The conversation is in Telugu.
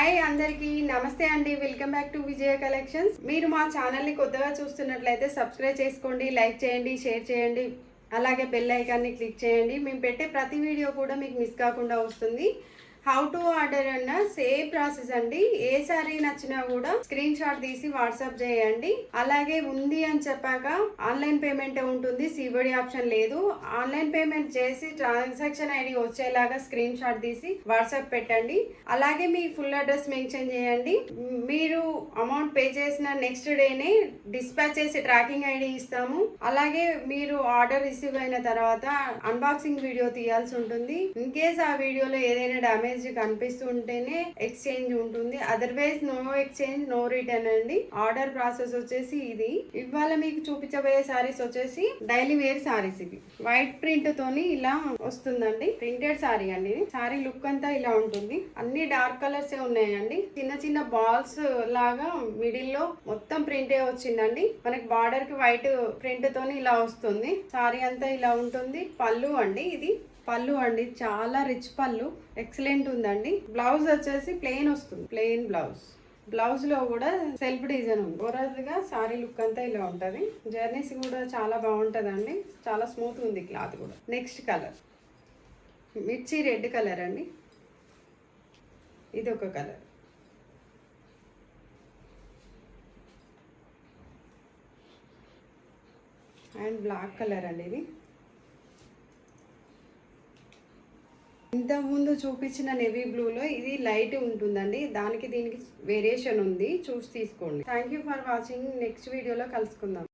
హాయ్ అందరికీ నమస్తే అండి. Welcome back to Vijaya collections. మీరు మా ఛానల్ని కొత్తగా చూస్తున్నట్లయితే సబ్స్క్రైబ్ చేసుకోండి, లైక్ చేయండి, షేర్ చేయండి, అలాగే బెల్ ఐకాన్ని క్లిక్ చేయండి. మేము పెట్టే ప్రతి వీడియో కూడా మీకు మిస్ కాకుండా వస్తుంది. హౌ టు ఆర్డర్ అన్న సేమ్ ప్రాసెస్ అండి. ఏ సారీ నచ్చినా కూడా స్క్రీన్ షాట్ తీసి వాట్సాప్ చేయండి. అలాగే ఉంది అని చెప్పాక ఆన్లైన్ పేమెంట్ ఉంటుంది, సిబడి ఆప్షన్ లేదు. ఆన్లైన్ పేమెంట్ చేసి ట్రాన్సాక్షన్ ఐడి వచ్చేలాగా స్క్రీన్ షాట్ తీసి వాట్సాప్ పెట్టండి. అలాగే మీ ఫుల్ అడ్రస్ మెన్షన్ చేయండి. మీరు అమౌంట్ పే చేసిన నెక్స్ట్ డేనే డిస్పాచ్ చేసి ట్రాకింగ్ ఐడి ఇస్తాము. అలాగే మీరు ఆర్డర్ రిసీవ్ అయిన తర్వాత అన్బాక్సింగ్ వీడియో తీయాల్సి ఉంటుంది. ఇన్ కేస్ ఆ వీడియోలో ఏదైనా డ్యామేజ్ కనిపిస్తుంటేనే ఎక్స్చేంజ్ ఉంటుంది, otherwise no exchange no return అండి. ఆర్డర్ ప్రాసెస్ వచ్చేసి ఇది. ఇవాళ మీకు చూపించబోయే సారీస్ వచ్చేసి డైలీ వేర్ సారీస్. ఇవి వైట్ ప్రింట్ తోని ఇలా వస్తుందండి. ప్రింటెడ్ సారీ అండి. ఇది సారీ లుక్ అంతా ఇలా ఉంటుంది. అన్ని డార్క్ కలర్స్ ఉన్నాయండి. చిన్న చిన్న బాల్స్ లాగా మిడిల్ లో మొత్తం ప్రింటే వచ్చిందండి. మనకి బార్డర్ కి వైట్ ప్రింట్ తోని ఇలా వస్తుంది. సారీ అంతా ఇలా ఉంటుంది. పళ్ళు అండి, ఇది పళ్ళు అండి, చాలా రిచ్ పళ్ళు, ఎక్సలెంట్ ఉందండి. బ్లౌజ్ వచ్చేసి ప్లెయిన్ వస్తుంది, ప్లెయిన్ బ్లౌజ్. బ్లౌజ్ లో కూడా సెల్ఫ్ డిజైన్ ఉంది. ఓవరాల్ గా సారీ లుక్ అంతా ఇలా ఉంటది. జర్నీస్ కూడా చాలా బాగుంటదండి, చాలా స్మూత్ ఉంది క్లాత్ కూడా. నెక్స్ట్ కలర్ మిర్చి రెడ్ కలర్ అండి, ఇది ఒక కలర్. అండ్ బ్లాక్ కలర్ అండి. ఇది ఇంతకుముందు చూపించిన నేవీ బ్లూలో ఇది లైట్ ఉంటుందండి, దానికి దీనికి వేరియేషన్ ఉంది, చూసి తీసుకోండి. Thank you for watching. Next వీడియోలో కలుసుకుందాం.